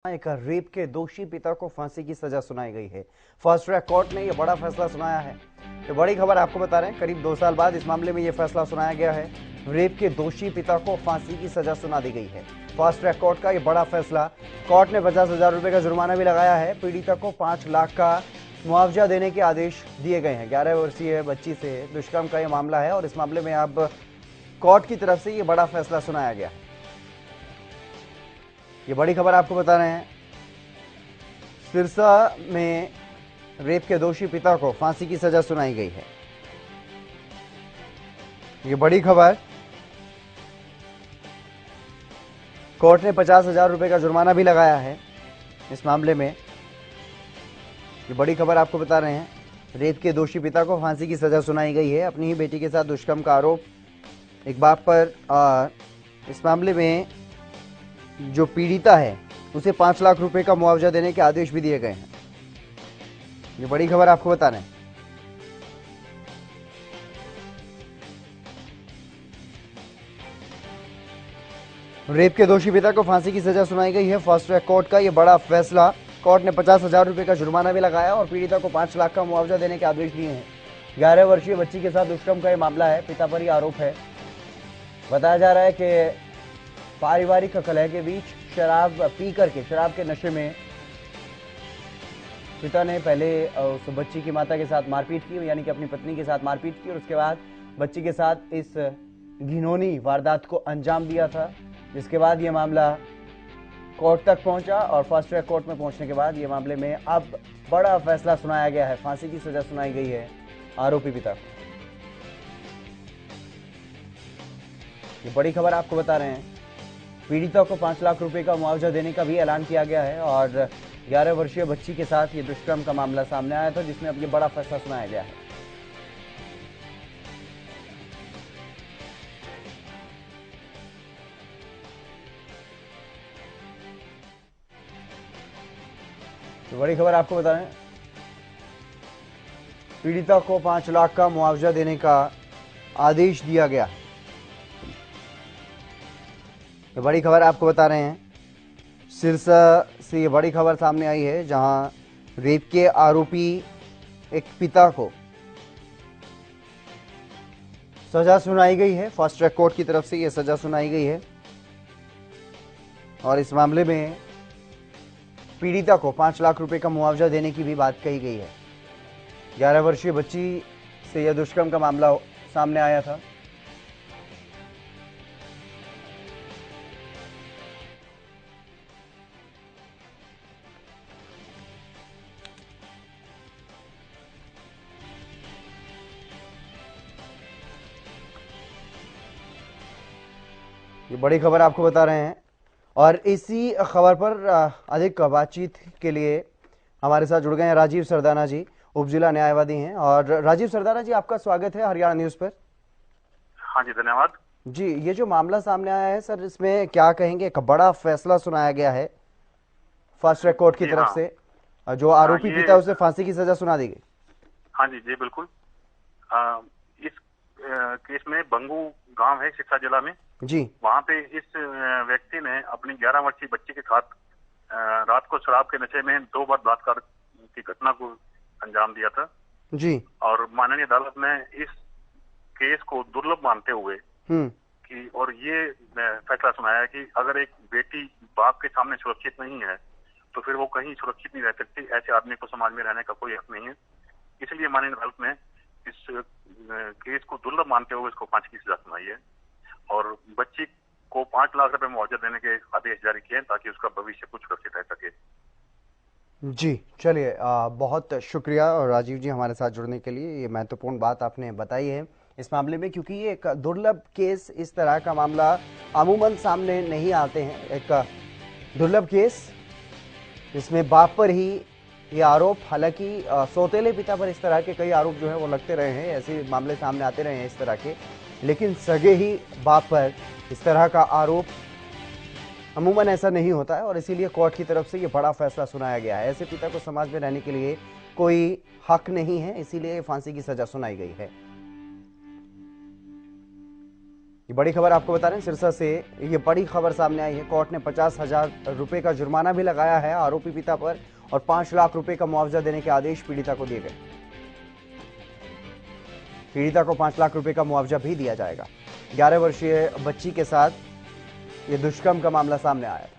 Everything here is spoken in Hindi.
एक रेप के दोषी पिता को फांसी की सजा सुनाई गई है। फास्ट ट्रैक कोर्ट ने यह बड़ा फैसला सुनाया है। ये बड़ी खबर आपको बता रहे हैं, करीब 2 साल बाद इस मामले में यह फैसला सुनाया गया है। रेप के दोषी पिता को फांसी की सजा सुना दी गई है। फास्ट ट्रैक कोर्ट का यह बड़ा फैसला। कोर्ट ने 50,000 रुपए का जुर्माना भी लगाया है। पीड़िता को 5 लाख का मुआवजा देने के आदेश दिए गए हैं। 11 वर्षीय बच्ची से दुष्कर्म का यह मामला है और इस मामले में अब कोर्ट की तरफ से यह बड़ा फैसला सुनाया गया है। ये बड़ी खबर आपको बता रहे हैं, सिरसा में रेप के दोषी पिता को फांसी की सजा सुनाई गई है। ये बड़ी खबर, कोर्ट ने 50,000 रुपए का जुर्माना भी लगाया है इस मामले में। ये बड़ी खबर आपको बता रहे हैं, रेप के दोषी पिता को फांसी की सजा सुनाई गई है। अपनी ही बेटी के साथ दुष्कर्म का आरोप एक बाप पर, इस मामले में जो पीड़िता है उसे 5 लाख रुपए का मुआवजा देने के आदेश भी दिए गए हैं। ये बड़ी खबर आपको बता रहे हैं। रेप के दोषी पिता को फांसी की सजा सुनाई गई है। फास्ट ट्रैक कोर्ट का यह बड़ा फैसला। कोर्ट ने 50,000 रुपए का जुर्माना भी लगाया और पीड़िता को 5 लाख का मुआवजा देने के आदेश दिए हैं। 11 वर्षीय बच्ची के साथ दुष्कर्म का यह मामला है। पिता पर यह आरोप है। बताया जा रहा है कि पारिवारिक कलह के बीच शराब पी करके, शराब के नशे में पिता ने पहले उस बच्ची की माता के साथ मारपीट की, यानी कि अपनी पत्नी के साथ मारपीट की, और उसके बाद बच्ची के साथ इस घिनौनी वारदात को अंजाम दिया था। जिसके बाद ये मामला कोर्ट तक पहुंचा और फास्ट ट्रैक कोर्ट में पहुंचने के बाद ये मामले में अब बड़ा फैसला सुनाया गया है। फांसी की सजा सुनाई गई है आरोपी पिता को। ये बड़ी खबर आपको बता रहे हैं, पीड़िता को 5 लाख रुपए का मुआवजा देने का भी ऐलान किया गया है और 11 वर्षीय बच्ची के साथ ये दुष्कर्म का मामला सामने आया था, जिसमें अब ये बड़ा फैसला सुनाया गया है। तो बड़ी खबर आपको बता रहे हैं, पीड़िता को 5 लाख का मुआवजा देने का आदेश दिया गया। ये बड़ी खबर आपको बता रहे हैं, सिरसा से ये बड़ी खबर सामने आई है, जहां रेप के आरोपी एक पिता को सजा सुनाई गई है। फास्ट ट्रैक कोर्ट की तरफ से ये सजा सुनाई गई है और इस मामले में पीड़िता को 5 लाख रुपए का मुआवजा देने की भी बात कही गई है। 11 वर्षीय बच्ची से यह दुष्कर्म का मामला सामने आया था। ये बड़ी खबर आपको बता रहे हैं और इसी खबर पर अधिक बातचीत के लिए हमारे साथ जुड़ गए हैं राजीव सरदाना जी, उप जिला न्यायवादी हैं। और राजीव सरदाना जी, आपका स्वागत है हरियाणा न्यूज पर। हाँ जी, धन्यवाद जी। ये जो मामला सामने आया है सर, इसमें क्या कहेंगे? एक बड़ा फैसला सुनाया गया है फास्ट ट्रैक कोर्ट की तरफ से, जो आरोपी पिता उसे फांसी की सजा सुना दी गई। हाँ जी बिल्कुल। इस केस में बंगू गांव है सिरसा जिला में जी। वहाँ पे इस व्यक्ति ने अपनी 11 वर्षीय बच्ची के साथ रात को शराब के नशे में 2 बार बलात्कार की घटना को अंजाम दिया था जी। और माननीय अदालत ने इस केस को दुर्लभ मानते हुए कि और ये फैसला सुनाया कि अगर एक बेटी बाप के सामने सुरक्षित नहीं है तो फिर वो कहीं सुरक्षित नहीं रह सकती। ऐसे आदमी को समाज में रहने का कोई हक नहीं है। इसलिए माननीय अदालत ने इस केस को दुर्लभ मानते हुए इसको फांसी की सजा सुनाई है और बच्ची को 5 लाख रुपए मुआवजा देने के आदेश जारी किए ताकि उसका भविष्य कुछ सुरक्षित रह सके। जी, चलिए, बहुत शुक्रिया और राजीव जी हमारे साथ जुड़ने के लिए। ये महत्वपूर्ण बात आपने बताई है इस मामले में, क्योंकि ये एक दुर्लभ केस, इस तरह का मामला अमूमन सामने नहीं आते हैं। एक दुर्लभ केस जिसमें बाप पर ही ये आरोप, हालांकि सौतेले पिता पर इस तरह के कई आरोप जो है वो लगते रहे हैं, ऐसे मामले सामने आते रहे हैं इस तरह के, लेकिन सगे ही बाप पर इस तरह का आरोप अमूमन ऐसा नहीं होता है और इसीलिए कोर्ट की तरफ से ये बड़ा फैसला सुनाया गया है। ऐसे पिता को समाज में रहने के लिए कोई हक नहीं है, इसीलिए फांसी की सजा सुनाई गई है। ये बड़ी खबर आपको बता रहे हैं सिरसा से। ये बड़ी खबर सामने आई है। कोर्ट ने 50,000 रुपए का जुर्माना भी लगाया है आरोपी पिता पर और 5 लाख रुपए का मुआवजा देने के आदेश पीड़िता को दिए गए। पीड़िता को 5 लाख रुपए का मुआवजा भी दिया जाएगा। 11 वर्षीय बच्ची के साथ ये दुष्कर्म का मामला सामने आया था।